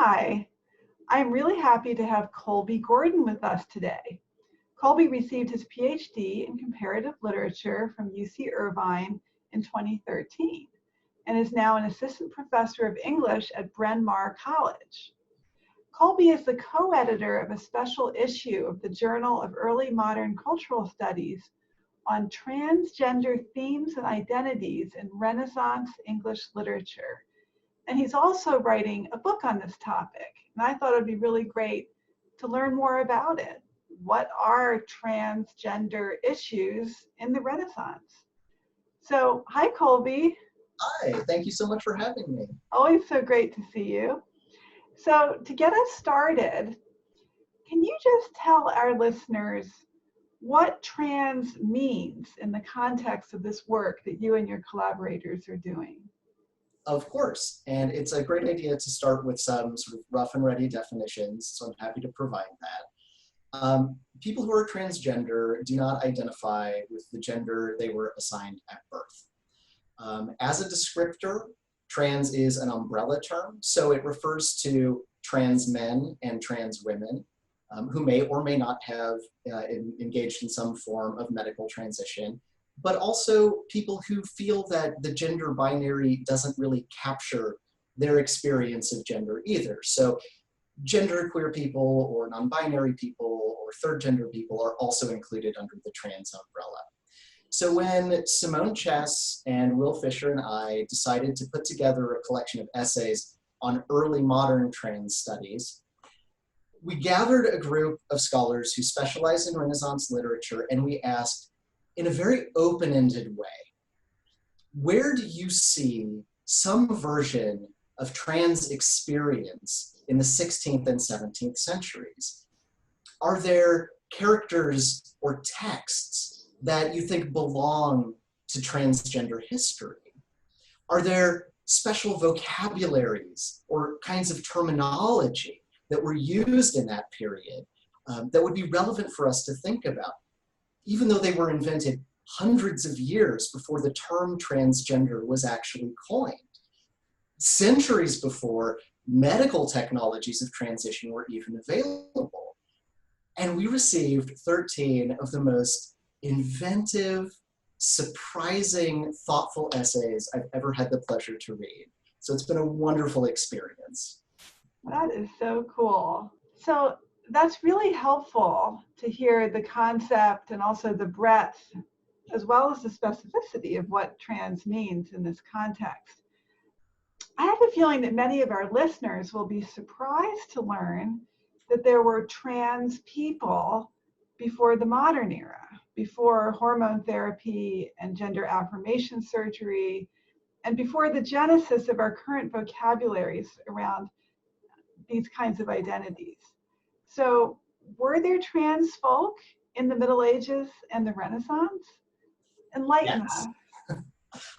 Hi, I'm really happy to have Colby Gordon with us today. Colby received his Ph.D. in comparative literature from UC Irvine in 2013 and is now an assistant professor of English at Bryn Mawr College. Colby is the co-editor of a special issue of the Journal of Early Modern Cultural Studies on transgender themes and identities in Renaissance English literature. And he's also writing a book on this topic. And I thought it'd be really great to learn more about it. What are transgender issues in the Renaissance? So, hi, Colby. Hi, thank you so much for having me. Always so great to see you. So, to get us started, can you just tell our listeners what trans means in the context of this work that you and your collaborators are doing? Of course, and it's a great idea to start with some sort of rough and ready definitions, so I'm happy to provide that. People who are transgender do not identify with the gender they were assigned at birth. As a descriptor, trans is an umbrella term, so it refers to trans men and trans women who may or may not have engaged in some form of medical transition, but also people who feel that the gender binary doesn't really capture their experience of gender either. So genderqueer people or non-binary people or third gender people are also included under the trans umbrella. So when Simone Chess and Will Fisher and I decided to put together a collection of essays on early modern trans studies, we gathered a group of scholars who specialize in Renaissance literature, and we asked, in a very open-ended way, where do you see some version of trans experience in the 16th and 17th centuries? Are there characters or texts that you think belong to transgender history? Are there special vocabularies or kinds of terminology that were used in that period that would be relevant for us to think about, even though they were invented hundreds of years before the term transgender was actually coined? Centuries before medical technologies of transition were even available. And we received 13 of the most inventive, surprising, thoughtful essays I've ever had the pleasure to read. So it's been a wonderful experience. That is so cool. So that's really helpful to hear the concept and also the breadth, as well as the specificity of what trans means in this context. I have a feeling that many of our listeners will be surprised to learn that there were trans people before the modern era, before hormone therapy and gender affirmation surgery, and before the genesis of our current vocabularies around these kinds of identities. So were there trans folk in the Middle Ages and the Renaissance? Enlighten us.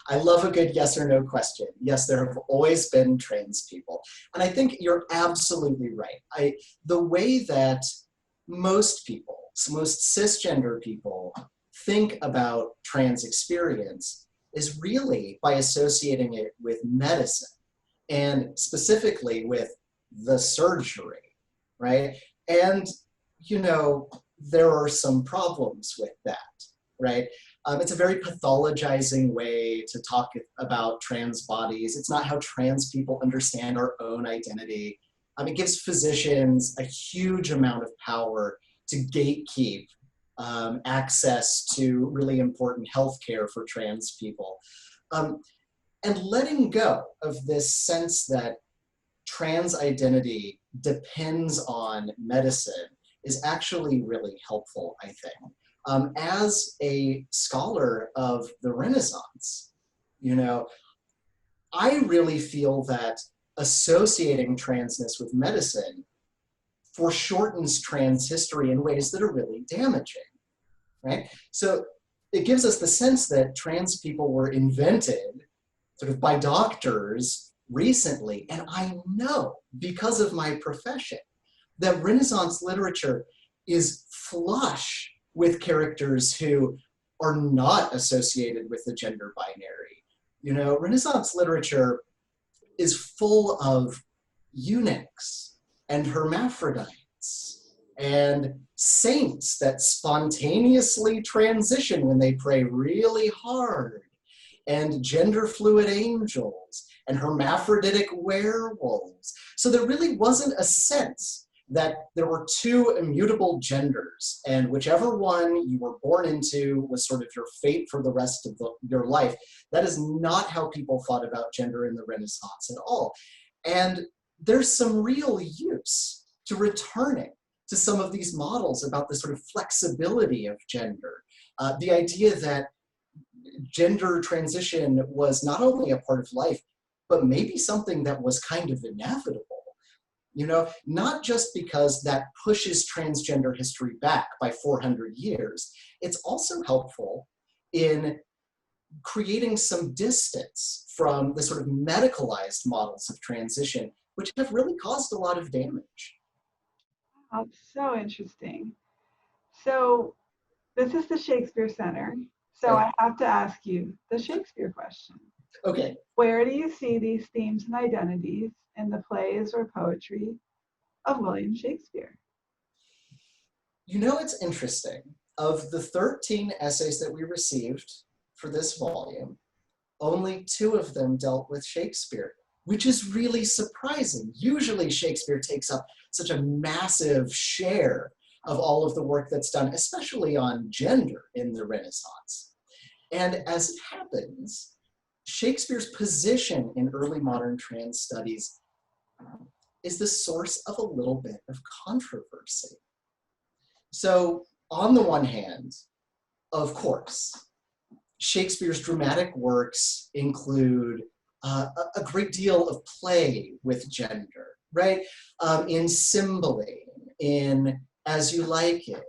I love a good yes or no question. Yes, there have always been trans people. And I think you're absolutely right. The way that most people, most cisgender people think about trans experience is really by associating it with medicine, and specifically with the surgery, right? And, you know, there are some problems with that, right? It's a very pathologizing way to talk about trans bodies. It's not how trans people understand our own identity. It gives physicians a huge amount of power to gatekeep access to really important healthcare for trans people. And letting go of this sense that trans identity depends on medicine is actually really helpful, I think. As a scholar of the Renaissance, you know, I really feel that associating transness with medicine foreshortens trans history in ways that are really damaging, right? So it gives us the sense that trans people were invented sort of by doctors recently. And I know, because of my profession, that Renaissance literature is flush with characters who are not associated with the gender binary. You know, Renaissance literature is full of eunuchs and hermaphrodites and saints that spontaneously transition when they pray really hard, and gender fluid angels and hermaphroditic werewolves. So there really wasn't a sense that there were two immutable genders, and whichever one you were born into was sort of your fate for the rest of your life. That is not how people thought about gender in the Renaissance at all. And there's some real use to returning to some of these models about the sort of flexibility of gender. The idea that gender transition was not only a part of life, but maybe something that was kind of inevitable. You know, not just because that pushes transgender history back by 400 years, it's also helpful in creating some distance from the sort of medicalized models of transition, which have really caused a lot of damage. Oh, so interesting. So this is the Shakespeare Center. So Okay. I have to ask you the Shakespeare question. Okay. Where do you see these themes and identities in the plays or poetry of William Shakespeare? You know, it's interesting. Of the 13 essays that we received for this volume, only 2 of them dealt with Shakespeare, which is really surprising. Usually Shakespeare takes up such a massive share of all of the work that's done, especially on gender in the Renaissance. And as it happens, Shakespeare's position in early modern trans studies is the source of a little bit of controversy. So on the one hand, of course, Shakespeare's dramatic works include a great deal of play with gender, right? In Cymbeline, in As You Like It,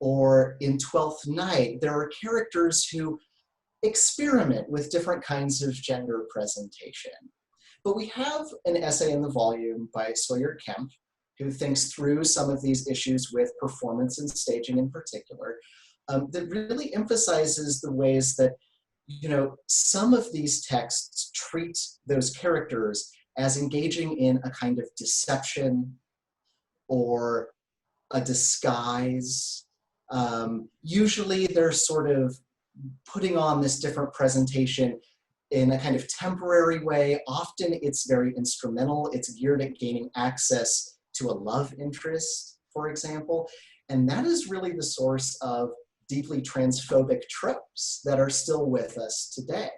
or in Twelfth Night, there are characters who experiment with different kinds of gender presentation. But we have an essay in the volume by Sawyer Kemp, who thinks through some of these issues with performance and staging in particular, that really emphasizes the ways that, you know, some of these texts treat those characters as engaging in a kind of deception or a disguise. Usually they're sort of putting on this different presentation in a kind of temporary way. Often it's very instrumental. It's geared at gaining access to a love interest, for example. And that is really the source of deeply transphobic tropes that are still with us today,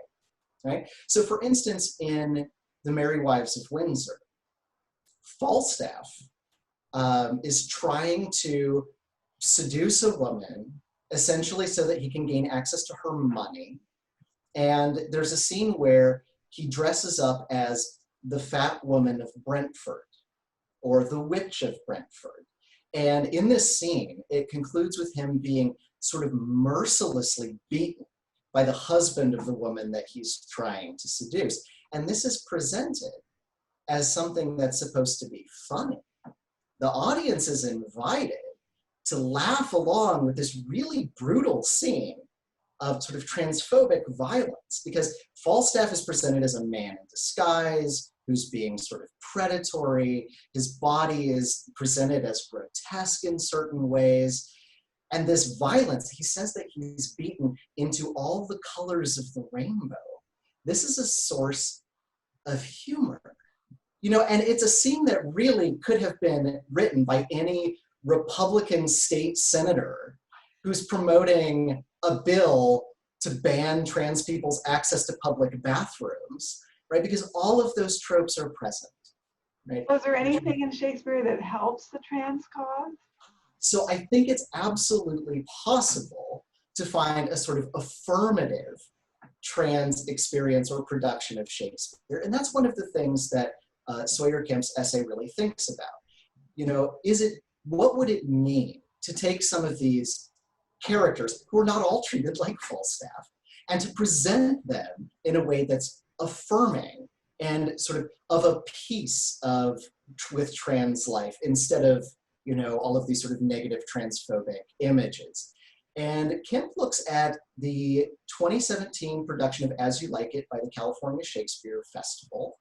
right? So for instance, in The Merry Wives of Windsor, Falstaff is trying to seduce a woman essentially so that he can gain access to her money. And there's a scene where he dresses up as the fat woman of Brentford, or the witch of Brentford. And in this scene, it concludes with him being sort of mercilessly beaten by the husband of the woman that he's trying to seduce. And this is presented as something that's supposed to be funny. The audience is invited to laugh along with this really brutal scene of sort of transphobic violence, because Falstaff is presented as a man in disguise who's being sort of predatory. His body is presented as grotesque in certain ways. And this violence, he says that he's beaten into all the colors of the rainbow. This is a source of humor. You know, and it's a scene that really could have been written by any Republican state senator who's promoting a bill to ban trans people's access to public bathrooms, right? Because all of those tropes are present, right? Was there anything in Shakespeare that helps the trans cause? So I think it's absolutely possible to find a sort of affirmative trans experience or production of Shakespeare. And that's one of the things that Sawyer Kemp's essay really thinks about. You know, what would it mean to take some of these characters who are not all treated like Falstaff and to present them in a way that's affirming and sort of a piece with trans life, instead of, you know, all of these sort of negative transphobic images. And Kemp looks at the 2017 production of As You Like It by the California Shakespeare Festival,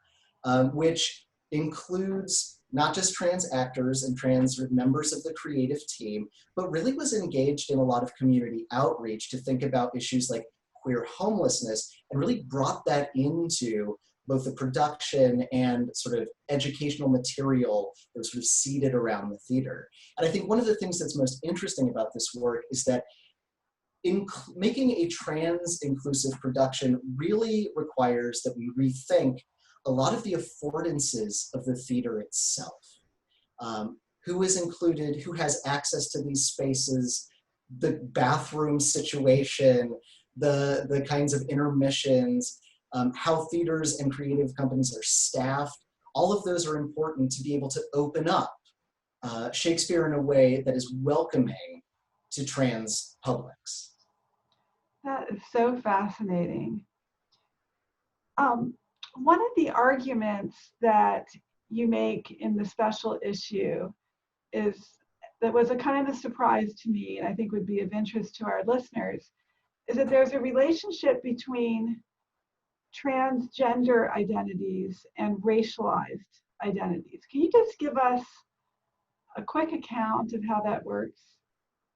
which includes not just trans actors and trans members of the creative team, but really was engaged in a lot of community outreach to think about issues like queer homelessness, and really brought that into both the production and sort of educational material that was sort of seeded around the theater. And I think one of the things that's most interesting about this work is that making a trans inclusive production really requires that we rethink a lot of the affordances of the theater itself. Who is included, who has access to these spaces, the bathroom situation, the kinds of intermissions, how theaters and creative companies are staffed. All of those are important to be able to open up Shakespeare in a way that is welcoming to trans publics. That is so fascinating. One of the arguments that you make in the special issue that was a kind of a surprise to me, and I think would be of interest to our listeners, is that there's a relationship between transgender identities and racialized identities. Can you just give us a quick account of how that works?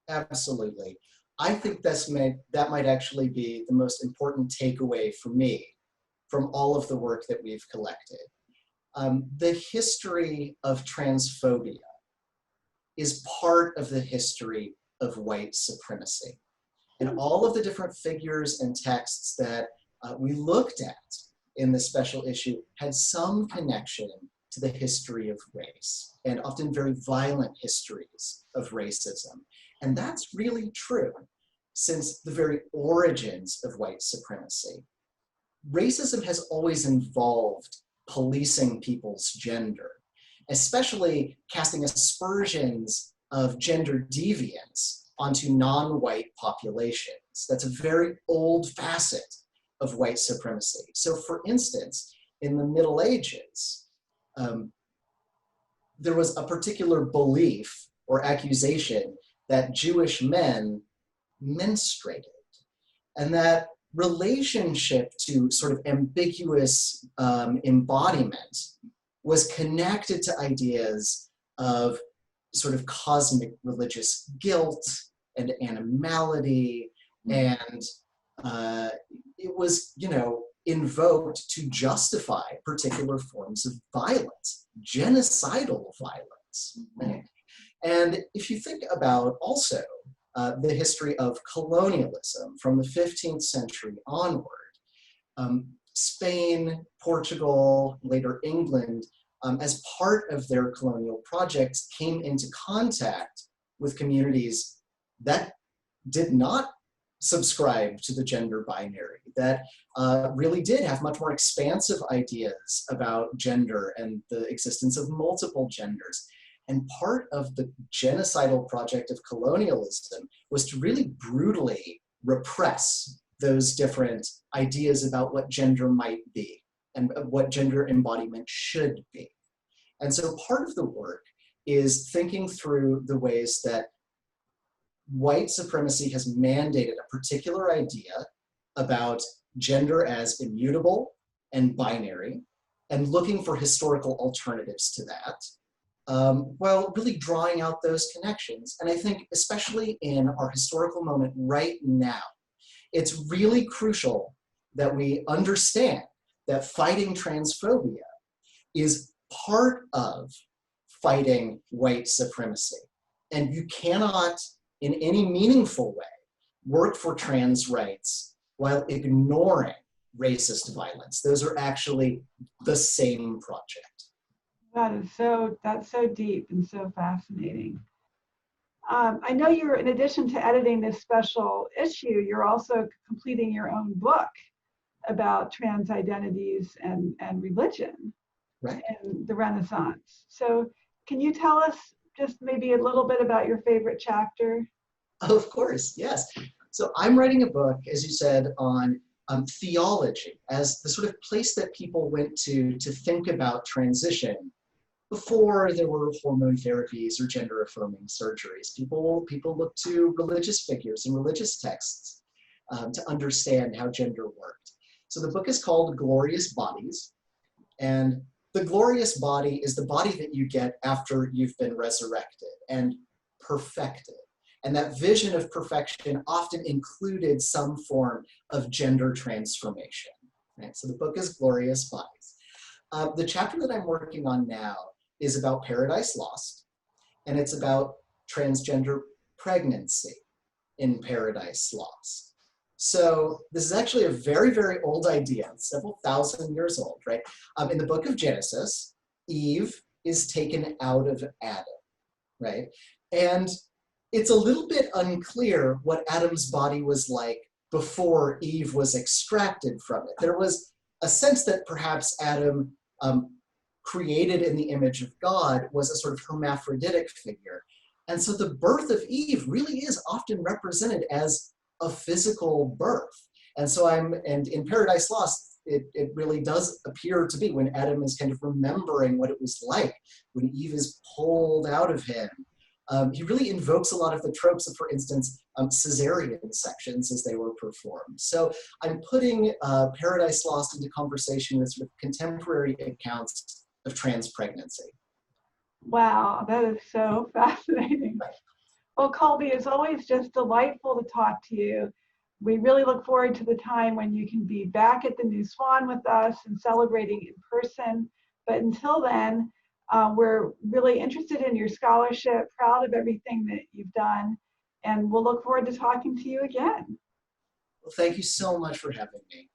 Absolutely. I think that might actually be the most important takeaway for me from all of the work that we've collected. The history of transphobia is part of the history of white supremacy. And all of the different figures and texts that we looked at in the special issue had some connection to the history of race, and often very violent histories of racism. And that's really true since the very origins of white supremacy. Racism has always involved policing people's gender, especially casting aspersions of gender deviance onto non-white populations. That's a very old facet of white supremacy. So for instance, in the Middle Ages, there was a particular belief or accusation that Jewish men menstruated, and that relationship to sort of ambiguous embodiment was connected to ideas of sort of cosmic religious guilt and animality, and it was, invoked to justify particular forms of violence, genocidal violence. Right? And if you think about also the history of colonialism from the 15th century onward, Spain, Portugal, later England, as part of their colonial projects, came into contact with communities that did not subscribe to the gender binary, that really did have much more expansive ideas about gender and the existence of multiple genders. And part of the genocidal project of colonialism was to really brutally repress those different ideas about what gender might be and what gender embodiment should be. And so part of the work is thinking through the ways that white supremacy has mandated a particular idea about gender as immutable and binary, and looking for historical alternatives to that, while really drawing out those connections. And I think especially in our historical moment right now, it's really crucial that we understand that fighting transphobia is part of fighting white supremacy. And you cannot, in any meaningful way, work for trans rights while ignoring racist violence. Those are actually the same project. That's so deep and so fascinating. I know you're, in addition to editing this special issue, you're also completing your own book about trans identities and religion, right, in the Renaissance. So can you tell us just maybe a little bit about your favorite chapter? Of course, yes. So I'm writing a book, as you said, on theology as the sort of place that people went to think about transition before there were hormone therapies or gender-affirming surgeries. People looked to religious figures and religious texts to understand how gender worked. So the book is called Glorious Bodies, and the glorious body is the body that you get after you've been resurrected and perfected. And that vision of perfection often included some form of gender transformation. Right? So the book is Glorious Bodies. The chapter that I'm working on now is about Paradise Lost, and it's about transgender pregnancy in Paradise Lost. So this is actually a very, very old idea, several thousand years old, right? In the book of Genesis, Eve is taken out of Adam, right? And it's a little bit unclear what Adam's body was like before Eve was extracted from it. There was a sense that perhaps Adam, created in the image of God, was a sort of hermaphroditic figure. And so the birth of Eve really is often represented as a physical birth. And so and in Paradise Lost, it really does appear to be when Adam is kind of remembering what it was like when Eve is pulled out of him. He really invokes a lot of the tropes of, for instance, cesarean sections as they were performed. So I'm putting Paradise Lost into conversation with sort of contemporary accounts of trans pregnancy. Wow, that is so fascinating. Well, Colby, it's always just delightful to talk to you. We really look forward to the time when you can be back at the New Swan with us and celebrating in person. But until then, we're really interested in your scholarship, proud of everything that you've done, and we'll look forward to talking to you again. Well, thank you so much for having me.